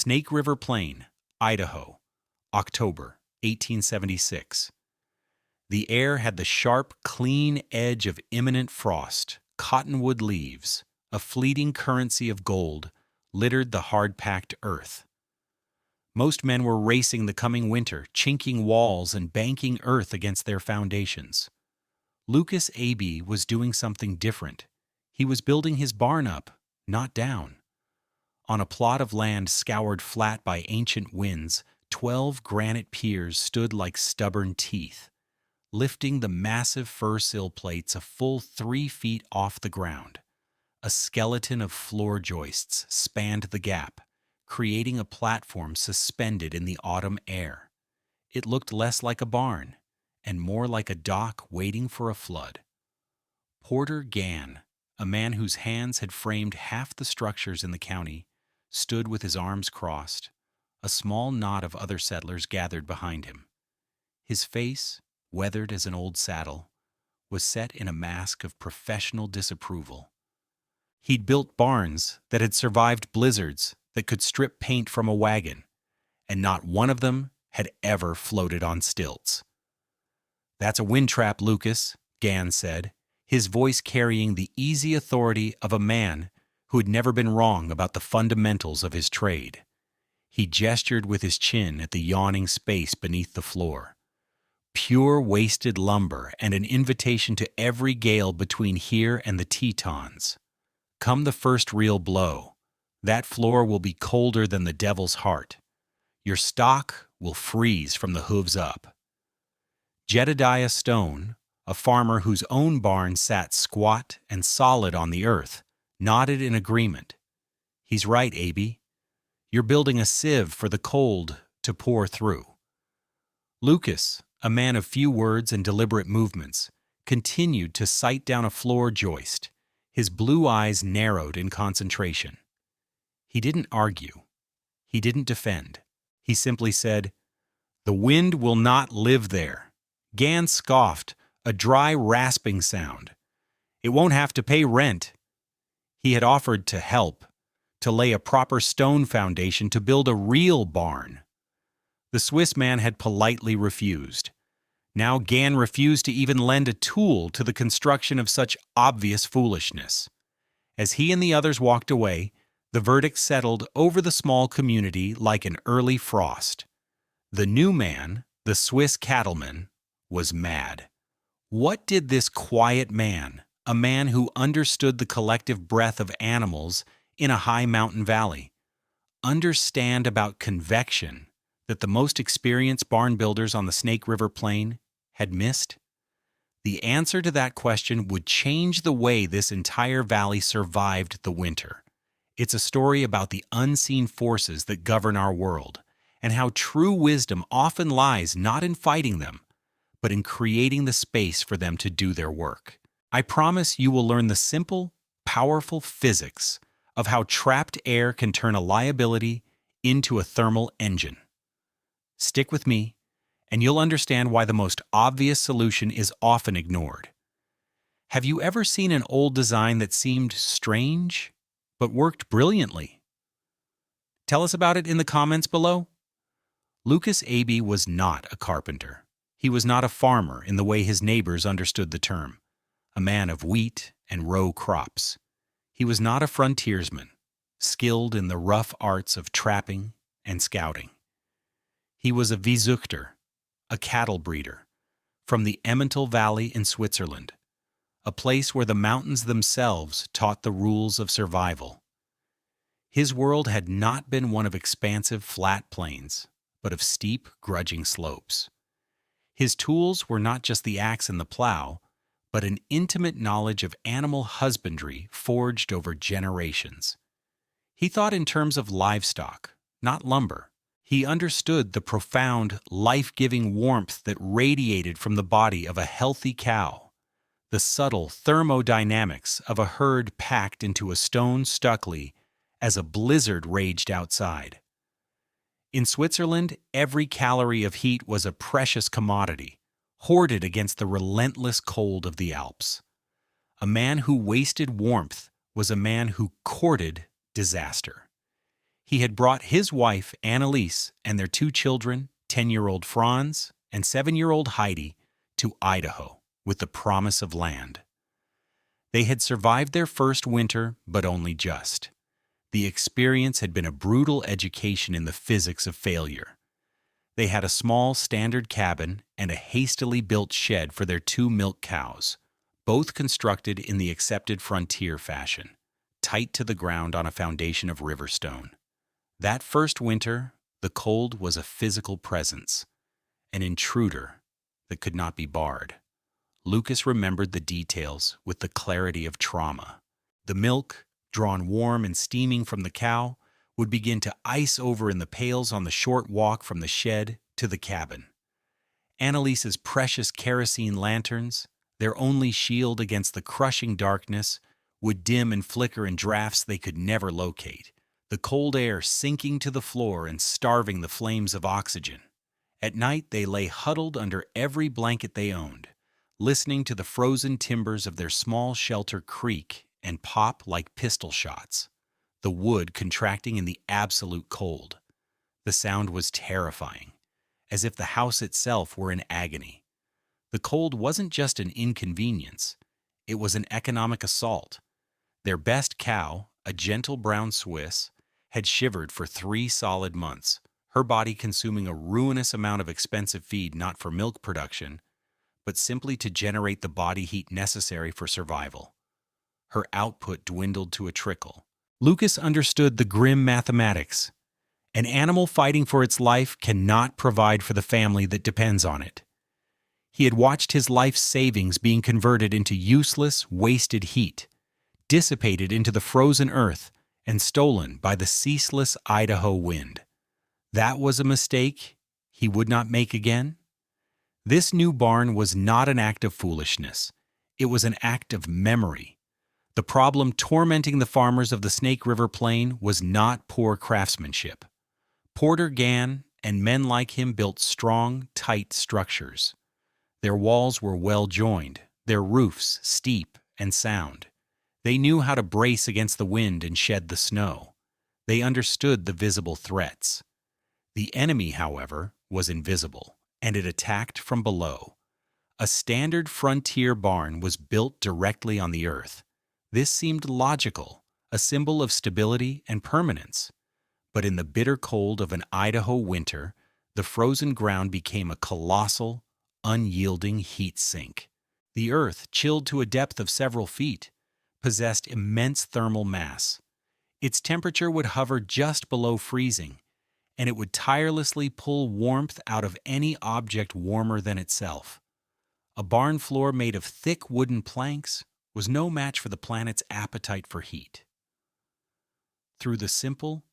Snake River Plain, Idaho, October 1876. The air had the sharp, clean edge of imminent frost. Cottonwood leaves, a fleeting currency of gold, littered the hard-packed earth. Most men were racing the coming winter, chinking walls and banking earth against their foundations. Lukas Aebi was doing something different. He was building his barn up, not down. On a plot of land scoured flat by ancient winds, 12 granite piers stood like stubborn teeth, lifting the massive fir sill plates a full 3 feet off the ground. A skeleton of floor joists spanned the gap, creating a platform suspended in the autumn air. It looked less like a barn and more like a dock waiting for a flood. Porter Gann, a man whose hands had framed half the structures in the county, stood with his arms crossed. A small knot of other settlers gathered behind him. His face, weathered as an old saddle, was set in a mask of professional disapproval. He'd built barns that had survived blizzards that could strip paint from a wagon, and not one of them had ever floated on stilts. "That's a wind trap, Lukas," Gann said, his voice carrying the easy authority of a man who had never been wrong about the fundamentals of his trade. He gestured with his chin at the yawning space beneath the floor. Pure wasted lumber and an invitation to every gale between here and the Tetons. Come the first real blow, that floor will be colder than the devil's heart. Your stock will freeze from the hooves up. Jedediah Stone, a farmer whose own barn sat squat and solid on the earth, nodded in agreement. "He's right, Aebi. You're building a sieve for the cold to pour through." Lukas, a man of few words and deliberate movements, continued to sight down a floor joist, his blue eyes narrowed in concentration. He didn't argue. He didn't defend. He simply said, "The wind will not live there." Gann scoffed, a dry rasping sound. "It won't have to pay rent." He had offered to help, to lay a proper stone foundation to build a real barn. The Swiss man had politely refused. Now Gann refused to even lend a tool to the construction of such obvious foolishness. As he and the others walked away, the verdict settled over the small community like an early frost. The new man, the Swiss cattleman, was mad. What did this quiet man, a man who understood the collective breath of animals in a high mountain valley, understand about convection that the most experienced barn builders on the Snake River Plain had missed? The answer to that question would change the way this entire valley survived the winter. It's a story about the unseen forces that govern our world, and how true wisdom often lies not in fighting them, but in creating the space for them to do their work. I promise you will learn the simple, powerful physics of how trapped air can turn a liability into a thermal engine. Stick with me, and you'll understand why the most obvious solution is often ignored. Have you ever seen an old design that seemed strange, but worked brilliantly? Tell us about it in the comments below. Lukas Aebi was not a carpenter. He was not a farmer in the way his neighbors understood the term, a man of wheat and row crops. He was not a frontiersman, skilled in the rough arts of trapping and scouting. He was a Viehzuchter, a cattle breeder, from the Emmental Valley in Switzerland, a place where the mountains themselves taught the rules of survival. His world had not been one of expansive flat plains, but of steep, grudging slopes. His tools were not just the axe and the plow, but an intimate knowledge of animal husbandry forged over generations. He thought in terms of livestock, not lumber. He understood the profound, life-giving warmth that radiated from the body of a healthy cow, the subtle thermodynamics of a herd packed into a stone stuckley as a blizzard raged outside. In Switzerland, every calorie of heat was a precious commodity, hoarded against the relentless cold of the Alps. A man who wasted warmth was a man who courted disaster. He had brought his wife, Annalise, and their two children, 10-year-old Franz and 7-year-old Heidi, to Idaho with the promise of land. They had survived their first winter, but only just. The experience had been a brutal education in the physics of failure. They had a small standard cabin and a hastily built shed for their 2 milk cows, both constructed in the accepted frontier fashion, tight to the ground on a foundation of river stone. That first winter, the cold was a physical presence, an intruder that could not be barred. Lukas remembered the details with the clarity of trauma. The milk, drawn warm and steaming from the cow, would begin to ice over in the pails on the short walk from the shed to the cabin. Annalise's precious kerosene lanterns, their only shield against the crushing darkness, would dim and flicker in drafts they could never locate, the cold air sinking to the floor and starving the flames of oxygen. At night they lay huddled under every blanket they owned, listening to the frozen timbers of their small shelter creak and pop like pistol shots, the wood contracting in the absolute cold. The sound was terrifying, as if the house itself were in agony. The cold wasn't just an inconvenience, it was an economic assault. Their best cow, a gentle brown Swiss, had shivered for 3 solid months, her body consuming a ruinous amount of expensive feed not for milk production, but simply to generate the body heat necessary for survival. Her output dwindled to a trickle. Lukas understood the grim mathematics. An animal fighting for its life cannot provide for the family that depends on it. He had watched his life's savings being converted into useless, wasted heat, dissipated into the frozen earth, and stolen by the ceaseless Idaho wind. That was a mistake he would not make again. This new barn was not an act of foolishness. It was an act of memory. The problem tormenting the farmers of the Snake River Plain was not poor craftsmanship. Porter Gann and men like him built strong, tight structures. Their walls were well joined, their roofs steep and sound. They knew how to brace against the wind and shed the snow. They understood the visible threats. The enemy, however, was invisible, and it attacked from below. A standard frontier barn was built directly on the earth. This seemed logical, a symbol of stability and permanence. But in the bitter cold of an Idaho winter, the frozen ground became a colossal, unyielding heat sink. The earth, chilled to a depth of several feet, possessed immense thermal mass. Its temperature would hover just below freezing, and it would tirelessly pull warmth out of any object warmer than itself. A barn floor made of thick wooden planks was no match for the planet's appetite for heat. Through the simple,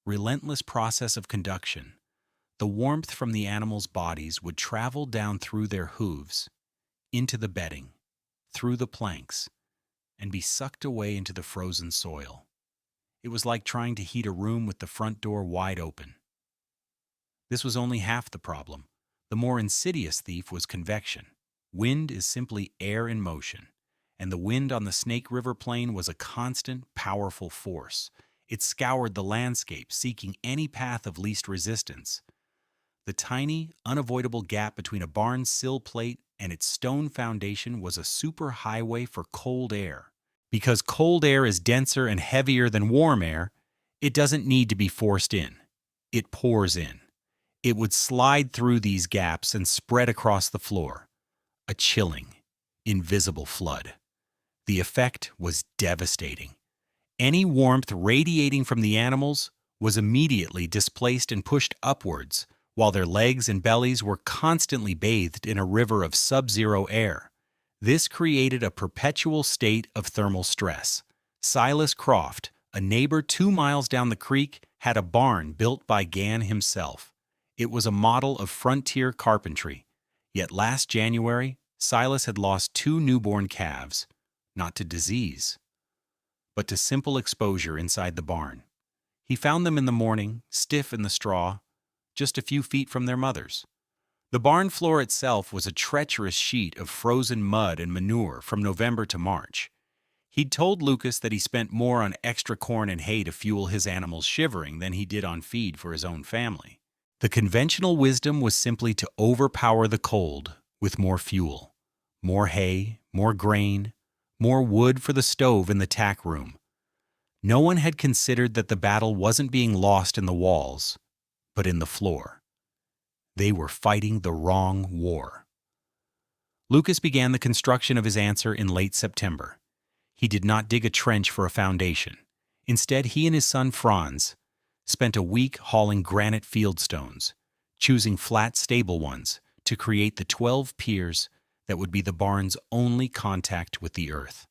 relentless process of conduction, the warmth from the animals' bodies would travel down through their hooves, into the bedding, through the planks, and be sucked away into the frozen soil. It was like trying to heat a room with the front door wide open. This was only half the problem. The more insidious thief was convection. Wind is simply air in motion, and the wind on the Snake River Plain was a constant, powerful force. It scoured the landscape, seeking any path of least resistance. The tiny, unavoidable gap between a barn's sill plate and its stone foundation was a superhighway for cold air. Because cold air is denser and heavier than warm air, it doesn't need to be forced in. It pours in. It would slide through these gaps and spread across the floor. A chilling, invisible flood. The effect was devastating. Any warmth radiating from the animals was immediately displaced and pushed upwards, while their legs and bellies were constantly bathed in a river of sub-zero air. This created a perpetual state of thermal stress. Silas Croft, a neighbor 2 miles down the creek, had a barn built by Gann himself. It was a model of frontier carpentry. Yet last January, Silas had lost 2 newborn calves, not to disease, but to simple exposure inside the barn. He found them in the morning, stiff in the straw, just a few feet from their mothers. The barn floor itself was a treacherous sheet of frozen mud and manure from November to March. He'd told Lukas that he spent more on extra corn and hay to fuel his animals' shivering than he did on feed for his own family. The conventional wisdom was simply to overpower the cold with more fuel, more hay, more grain, more wood for the stove in the tack room. No one had considered that the battle wasn't being lost in the walls, but in the floor. They were fighting the wrong war. Lukas began the construction of his answer in late September. He did not dig a trench for a foundation. Instead, he and his son Franz spent a week hauling granite fieldstones, choosing flat, stable ones to create the 12 piers that would be the barn's only contact with the earth.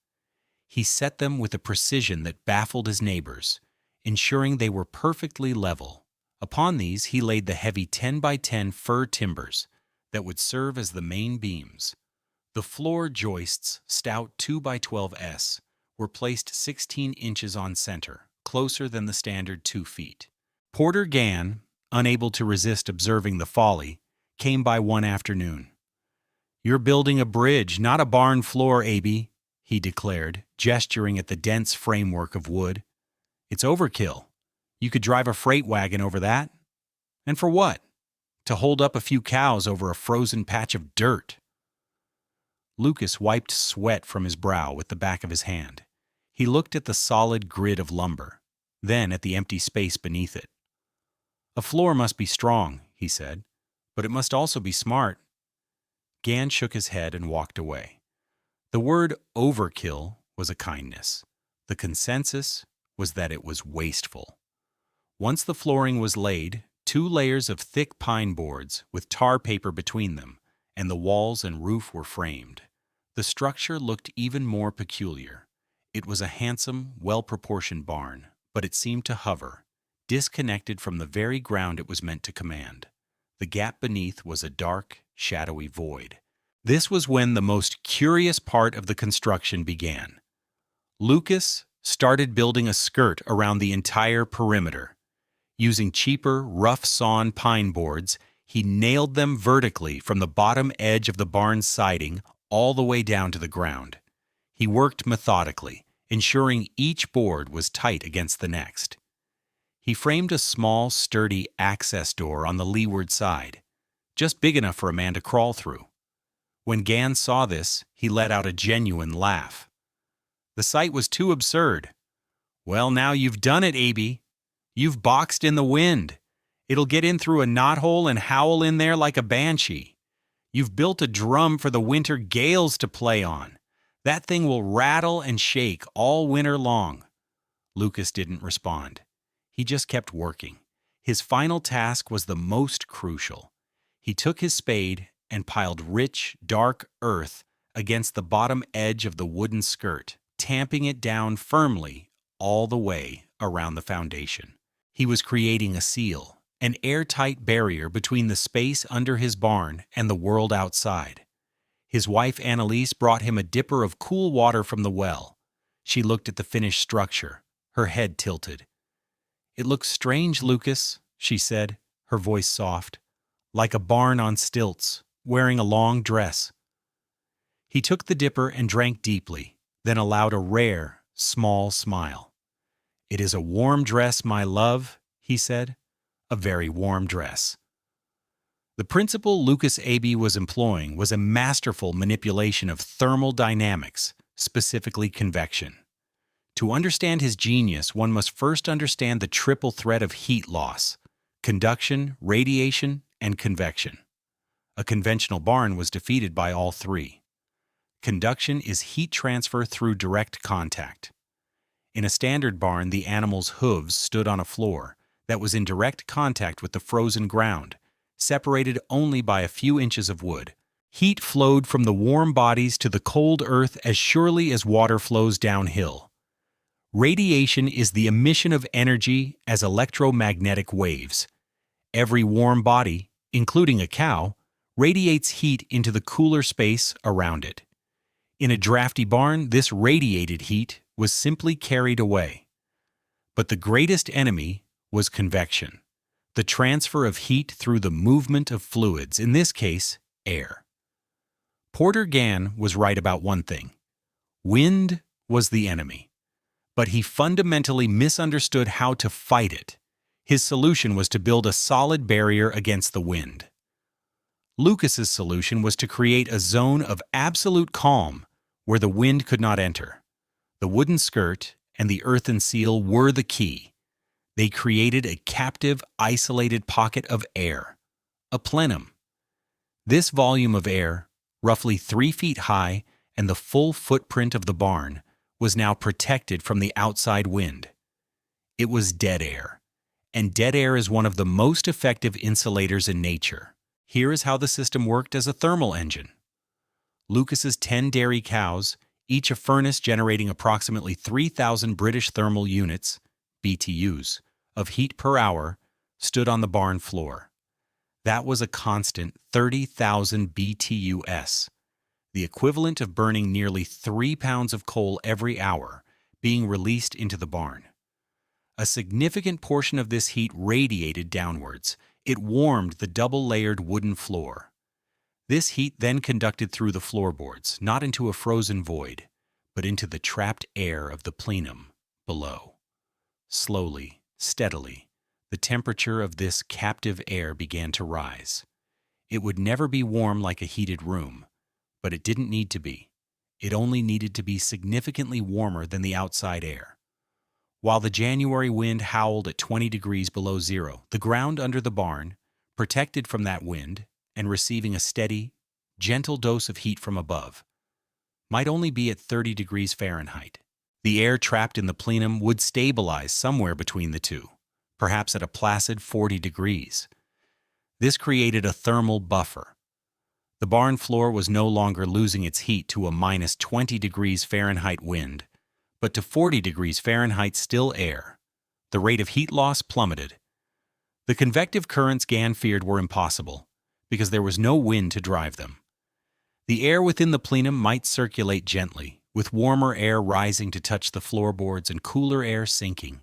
He set them with a precision that baffled his neighbors, ensuring they were perfectly level. Upon these, he laid the heavy 10 by 10 fir timbers that would serve as the main beams. The floor joists, stout 2 by 12s, were placed 16 inches on center, closer than the standard 2 feet. Porter Gann, unable to resist observing the folly, came by one afternoon. "You're building a bridge, not a barn floor, Aebi," he declared, gesturing at the dense framework of wood. "It's overkill. You could drive a freight wagon over that. And for what? To hold up a few cows over a frozen patch of dirt." Lukas wiped sweat from his brow with the back of his hand. He looked at the solid grid of lumber, then at the empty space beneath it. "A floor must be strong," he said, "but it must also be smart." Gann shook his head and walked away. The word overkill was a kindness. The consensus was that it was wasteful. Once the flooring was laid, 2 layers of thick pine boards with tar paper between them, and the walls and roof were framed. The structure looked even more peculiar. It was a handsome, well-proportioned barn, but it seemed to hover, disconnected from the very ground it was meant to command. The gap beneath was a dark, shadowy void. This was when the most curious part of the construction began. Lukas started building a skirt around the entire perimeter. Using cheaper, rough-sawn pine boards, he nailed them vertically from the bottom edge of the barn's siding all the way down to the ground. He worked methodically, ensuring each board was tight against the next. He framed a small, sturdy access door on the leeward side, just big enough for a man to crawl through. When Gann saw this, he let out a genuine laugh. The sight was too absurd. "Well, now you've done it, Aebi. You've boxed in the wind. It'll get in through a knothole and howl in there like a banshee. You've built a drum for the winter gales to play on. That thing will rattle and shake all winter long." Lukas didn't respond. He just kept working. His final task was the most crucial. He took his spade and piled rich, dark earth against the bottom edge of the wooden skirt, tamping it down firmly all the way around the foundation. He was creating a seal, an airtight barrier between the space under his barn and the world outside. His wife Annalise brought him a dipper of cool water from the well. She looked at the finished structure, her head tilted. "It looks strange, Lukas," she said, her voice soft, "like a barn on stilts, wearing a long dress." He took the dipper and drank deeply, then allowed a rare, small smile. "It is a warm dress, my love," he said, "a very warm dress." The principle Lukas Aebi was employing was a masterful manipulation of thermal dynamics, specifically convection. To understand his genius, one must first understand the triple threat of heat loss: conduction, radiation, and convection. A conventional barn was defeated by all three. Conduction is heat transfer through direct contact. In a standard barn, the animal's hooves stood on a floor that was in direct contact with the frozen ground, separated only by a few inches of wood. Heat flowed from the warm bodies to the cold earth as surely as water flows downhill. Radiation is the emission of energy as electromagnetic waves. Every warm body, including a cow, radiates heat into the cooler space around it. In a drafty barn, this radiated heat was simply carried away. But the greatest enemy was convection, the transfer of heat through the movement of fluids, in this case, air. Porter Gann was right about one thing. Wind was the enemy, but he fundamentally misunderstood how to fight it. His solution was to build a solid barrier against the wind. Lukas's solution was to create a zone of absolute calm where the wind could not enter. The wooden skirt and the earthen seal were the key. They created a captive, isolated pocket of air, a plenum. This volume of air, roughly 3 feet high and the full footprint of the barn, was now protected from the outside wind. It was dead air, and dead air is one of the most effective insulators in nature. Here is how the system worked as a thermal engine. Lukas's 10 dairy cows, each a furnace generating approximately 3,000 British thermal units, BTUs, of heat per hour, stood on the barn floor. That was a constant 30,000 BTUs, the equivalent of burning nearly 3 pounds of coal every hour, being released into the barn. A significant portion of this heat radiated downwards. It warmed the double-layered wooden floor. This heat then conducted through the floorboards, not into a frozen void, but into the trapped air of the plenum below. Slowly, steadily, the temperature of this captive air began to rise. It would never be warm like a heated room, but it didn't need to be. It only needed to be significantly warmer than the outside air. While the January wind howled at 20 degrees below zero, the ground under the barn, protected from that wind and receiving a steady, gentle dose of heat from above, might only be at 30 degrees Fahrenheit. The air trapped in the plenum would stabilize somewhere between the two, perhaps at a placid 40 degrees. This created a thermal buffer. The barn floor was no longer losing its heat to a minus 20 degrees Fahrenheit wind, but to 40 degrees Fahrenheit still air. The rate of heat loss plummeted. The convective currents Gan feared were impossible, because there was no wind to drive them. The air within the plenum might circulate gently, with warmer air rising to touch the floorboards and cooler air sinking,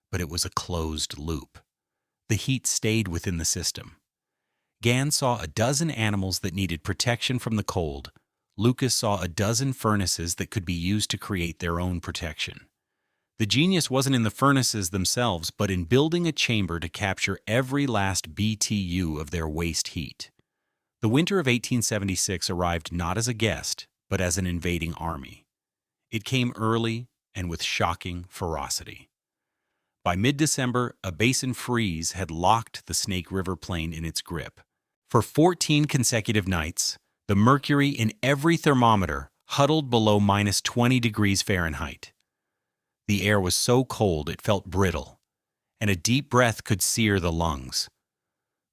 but it was a closed loop. The heat stayed within the system. Gan saw a dozen animals that needed protection from the cold. Lukas saw a dozen furnaces that could be used to create their own protection. The genius wasn't in the furnaces themselves, but in building a chamber to capture every last BTU of their waste heat. The winter of 1876 arrived not as a guest, but as an invading army. It came early and with shocking ferocity. By mid-December, a basin freeze had locked the Snake River Plain in its grip. For 14 consecutive nights, the mercury in every thermometer huddled below minus 20 degrees Fahrenheit. The air was so cold it felt brittle, and a deep breath could sear the lungs.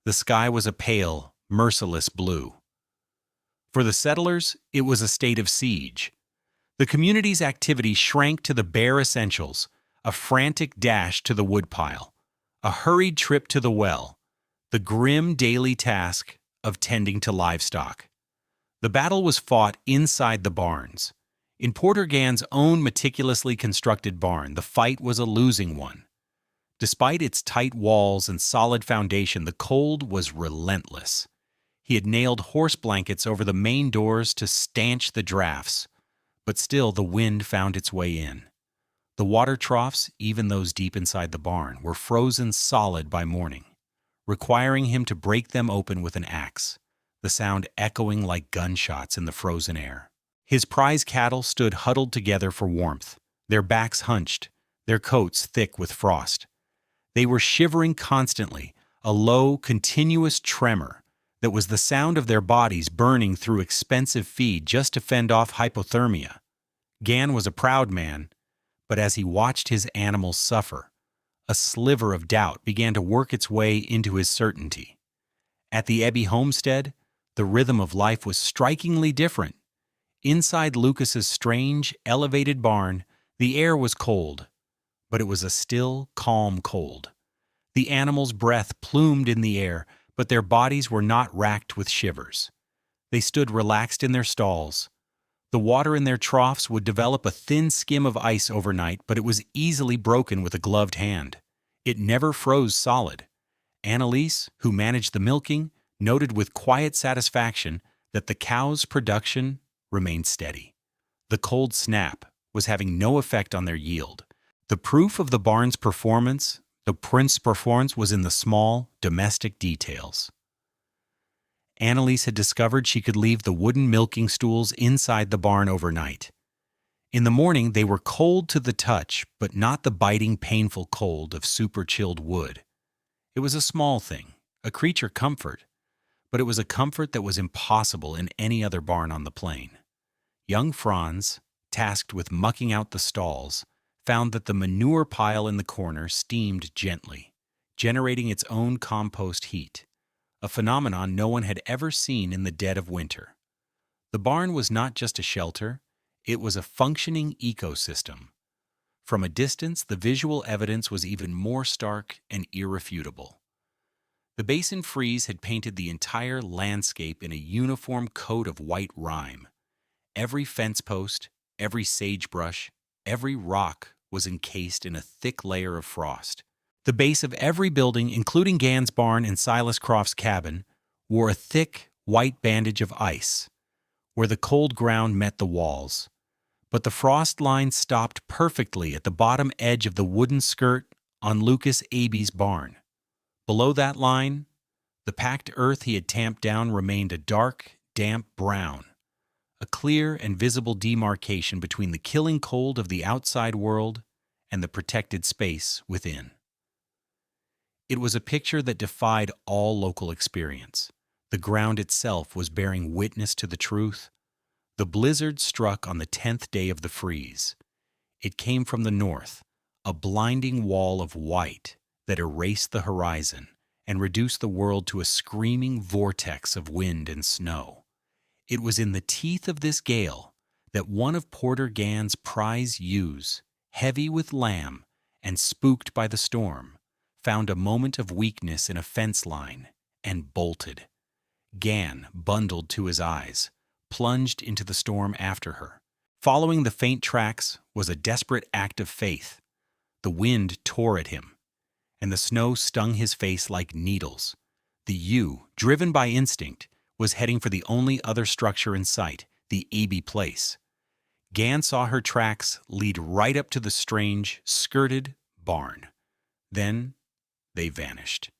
The sky was a pale, merciless blue. For the settlers, it was a state of siege. The community's activity shrank to the bare essentials, a frantic dash to the woodpile, a hurried trip to the well, the grim daily task of tending to livestock. The battle was fought inside the barns. In Porter Gan's own meticulously constructed barn, the fight was a losing one. Despite its tight walls and solid foundation, the cold was relentless. He had nailed horse blankets over the main doors to stanch the drafts, but still the wind found its way in. The water troughs, even those deep inside the barn, were frozen solid by morning, requiring him to break them open with an axe, the sound echoing like gunshots in the frozen air. His prize cattle stood huddled together for warmth, their backs hunched, their coats thick with frost. They were shivering constantly, a low, continuous tremor that was the sound of their bodies burning through expensive feed just to fend off hypothermia. Gan was a proud man, but as he watched his animals suffer, a sliver of doubt began to work its way into his certainty. At the Aebi homestead, the rhythm of life was strikingly different. Inside Lukas's strange, elevated barn, the air was cold, but it was a still, calm cold. The animals' breath plumed in the air, but their bodies were not racked with shivers. They stood relaxed in their stalls. The water in their troughs would develop a thin skim of ice overnight, but it was easily broken with a gloved hand. It never froze solid. Annalise, who managed the milking, noted with quiet satisfaction that the cows' production remained steady. The cold snap was having no effect on their yield. The proof of the barn's performance, the prince's performance, was in the small, domestic details. Annalise had discovered she could leave the wooden milking stools inside the barn overnight. In the morning, they were cold to the touch, but not the biting, painful cold of super-chilled wood. It was a small thing, a creature comfort, but it was a comfort that was impossible in any other barn on the plain. Young Franz, tasked with mucking out the stalls, found that the manure pile in the corner steamed gently, generating its own compost heat, a phenomenon no one had ever seen in the dead of winter. The barn was not just a shelter, it was a functioning ecosystem. From a distance, the visual evidence was even more stark and irrefutable. The basin frieze had painted the entire landscape in a uniform coat of white rime. Every fence post, every sagebrush, every rock was encased in a thick layer of frost. The base of every building, including Gann's barn and Silas Croft's cabin, wore a thick, white bandage of ice, where the cold ground met the walls. But the frost line stopped perfectly at the bottom edge of the wooden skirt on Lukas Aebi's barn. Below that line, the packed earth he had tamped down remained a dark, damp brown, a clear and visible demarcation between the killing cold of the outside world and the protected space within. It was a picture that defied all local experience. The ground itself was bearing witness to the truth. The blizzard struck on the 10th day of the freeze. It came from the north, a blinding wall of white that erased the horizon and reduced the world to a screaming vortex of wind and snow. It was in the teeth of this gale that one of Porter Gann's prize ewes, heavy with lamb and spooked by the storm, found a moment of weakness in a fence line and bolted. Gann, bundled to his eyes, plunged into the storm after her. Following the faint tracks was a desperate act of faith. The wind tore at him, and the snow stung his face like needles. The ewe, driven by instinct, was heading for the only other structure in sight, the Aebi place. Gann saw her tracks lead right up to the strange, skirted barn. Then they vanished.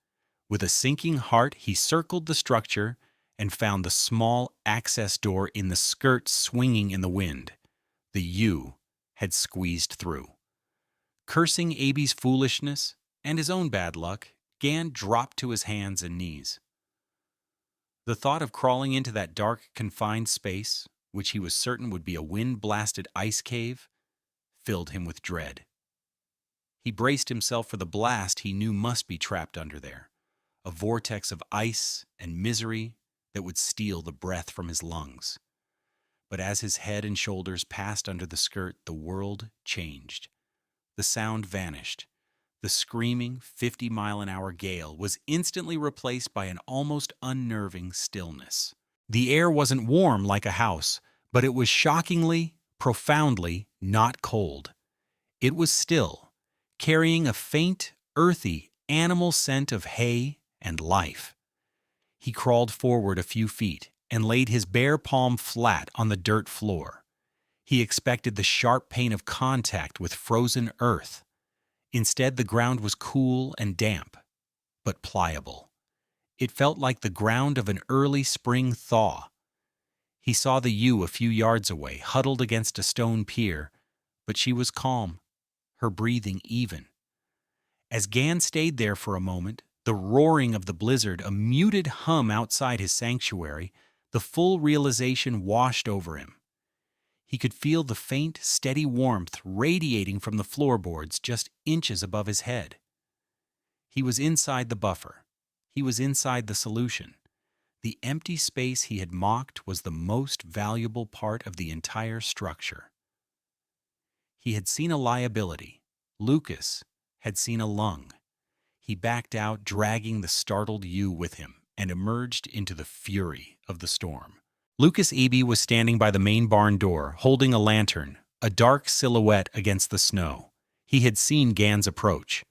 With a sinking heart, he circled the structure and found the small access door in the skirt swinging in the wind. The ewe had squeezed through. Cursing Aebi's foolishness and his own bad luck, Gann dropped to his hands and knees. The thought of crawling into that dark, confined space, which he was certain would be a wind-blasted ice cave, filled him with dread. He braced himself for the blast he knew must be trapped under there, a vortex of ice and misery that would steal the breath from his lungs. But as his head and shoulders passed under the skirt, the world changed. The sound vanished. The screaming 50-mile-an-hour gale was instantly replaced by an almost unnerving stillness. The air wasn't warm like a house, but it was shockingly, profoundly not cold. It was still, carrying a faint, earthy, animal scent of hay and life. He crawled forward a few feet and laid his bare palm flat on the dirt floor. He expected the sharp pain of contact with frozen earth. Instead, the ground was cool and damp, but pliable. It felt like the ground of an early spring thaw. He saw the ewe a few yards away, huddled against a stone pier, but she was calm, her breathing even. As Gann stayed there for a moment, the roaring of the blizzard, a muted hum outside his sanctuary, the full realization washed over him. He could feel the faint, steady warmth radiating from the floorboards just inches above his head. He was inside the buffer. He was inside the solution. The empty space he had mocked was the most valuable part of the entire structure. He had seen a liability. Lukas had seen a lung. He backed out, dragging the startled ewe with him, and emerged into the fury of the storm. Lukas Aebi was standing by the main barn door, holding a lantern, a dark silhouette against the snow. He had seen Gann's approach.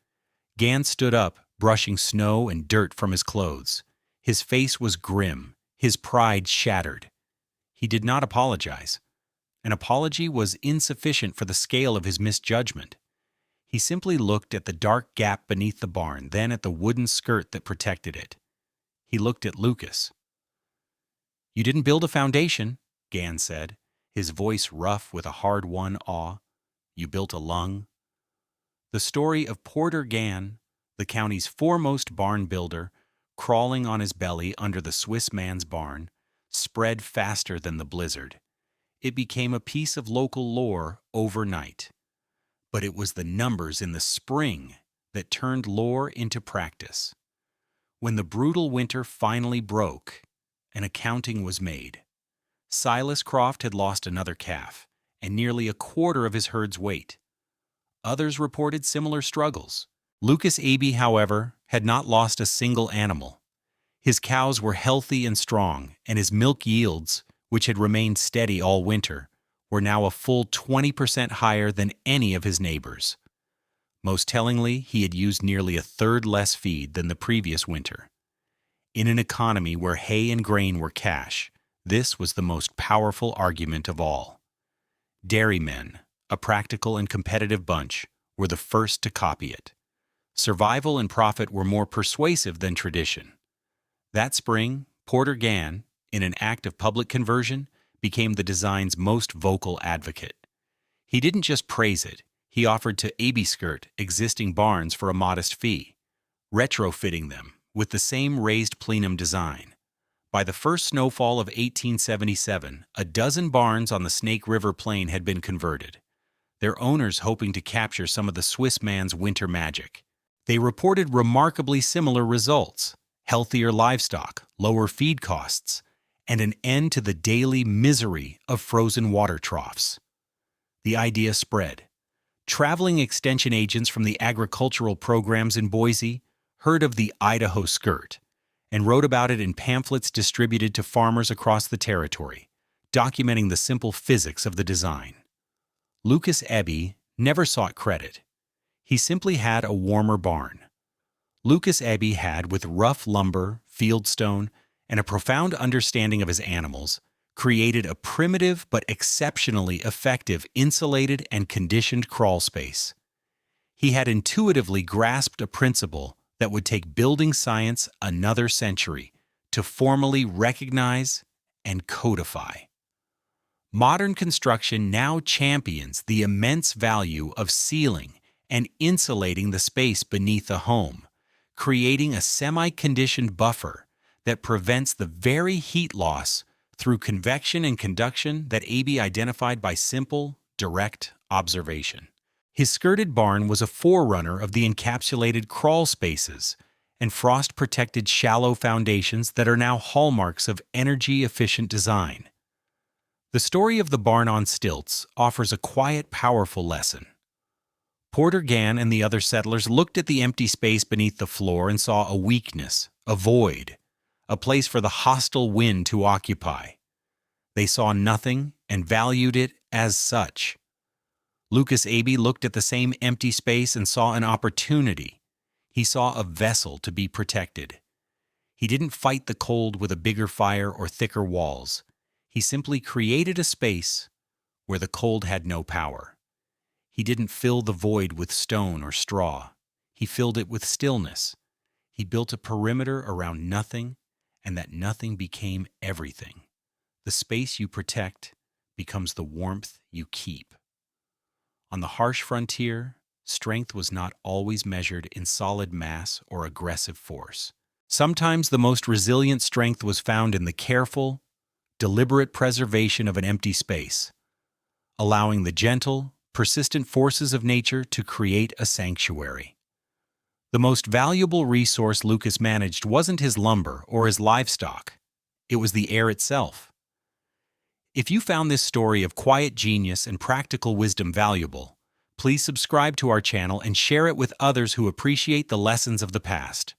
Gann stood up, brushing snow and dirt from his clothes. His face was grim, his pride shattered. He did not apologize. An apology was insufficient for the scale of his misjudgment. He simply looked at the dark gap beneath the barn, then at the wooden skirt that protected it. He looked at Lukas. "You didn't build a foundation," Gan said, his voice rough with a hard-won awe. "You built a lung." The story of Porter Gan, the county's foremost barn builder, crawling on his belly under the Swiss man's barn, spread faster than the blizzard. It became a piece of local lore overnight. But it was the numbers in the spring that turned lore into practice. When the brutal winter finally broke, an accounting was made. Silas Croft had lost another calf, and nearly a quarter of his herd's weight. Others reported similar struggles. Lukas Aebi, however, had not lost a single animal. His cows were healthy and strong, and his milk yields, which had remained steady all winter, were now a full 20% higher than any of his neighbors. Most tellingly, he had used nearly a third less feed than the previous winter. In an economy where hay and grain were cash, this was the most powerful argument of all. Dairymen, a practical and competitive bunch, were the first to copy it. Survival and profit were more persuasive than tradition. That spring, Porter Gan, in an act of public conversion, became the design's most vocal advocate. He didn't just praise it, he offered to Aebi-skirt existing barns for a modest fee, retrofitting them with the same raised plenum design. By the first snowfall of 1877, a dozen barns on the Snake River Plain had been converted, their owners hoping to capture some of the Swiss man's winter magic. They reported remarkably similar results: healthier livestock, lower feed costs, and an end to the daily misery of frozen water troughs. The idea spread. Traveling extension agents from the agricultural programs in Boise heard of the Idaho skirt and wrote about it in pamphlets distributed to farmers across the territory, documenting the simple physics of the design. Lukas Aebi never sought credit. He simply had a warmer barn. Lukas Aebi had, with rough lumber, fieldstone, and a profound understanding of his animals, created a primitive but exceptionally effective insulated and conditioned crawl space. He had intuitively grasped a principle that would take building science another century to formally recognize and codify. Modern construction now champions the immense value of sealing and insulating the space beneath a home, creating a semi-conditioned buffer that prevents the very heat loss through convection and conduction that Aebi identified by simple, direct observation. His skirted barn was a forerunner of the encapsulated crawl spaces and frost-protected shallow foundations that are now hallmarks of energy-efficient design. The story of the barn on stilts offers a quiet, powerful lesson. Porter Gan and the other settlers looked at the empty space beneath the floor and saw a weakness, a void, a place for the hostile wind to occupy. They saw nothing and valued it as such. Lukas Aebi looked at the same empty space and saw an opportunity. He saw a vessel to be protected. He didn't fight the cold with a bigger fire or thicker walls. He simply created a space where the cold had no power. He didn't fill the void with stone or straw. He filled it with stillness. He built a perimeter around nothing, and that nothing became everything. The space you protect becomes the warmth you keep. On the harsh frontier, strength was not always measured in solid mass or aggressive force. Sometimes the most resilient strength was found in the careful, deliberate preservation of an empty space, allowing the gentle, persistent forces of nature to create a sanctuary. The most valuable resource Lukas managed wasn't his lumber or his livestock. It was the air itself. If you found this story of quiet genius and practical wisdom valuable, please subscribe to our channel and share it with others who appreciate the lessons of the past.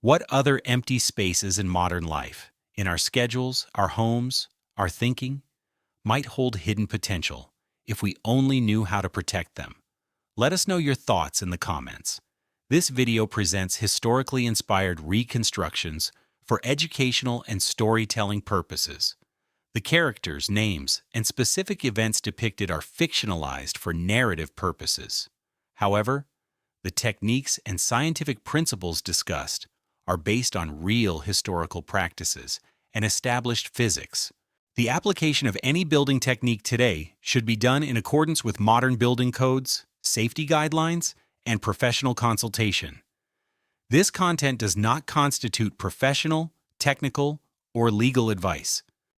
What other empty spaces in modern life, in our schedules, our homes, our thinking, might hold hidden potential if we only knew how to protect them? Let us know your thoughts in the comments. This video presents historically inspired reconstructions for educational and storytelling purposes. The characters, names, and specific events depicted are fictionalized for narrative purposes. However, the techniques and scientific principles discussed are based on real historical practices and established physics. The application of any building technique today should be done in accordance with modern building codes, safety guidelines, and professional consultation. This content does not constitute professional, technical, or legal advice.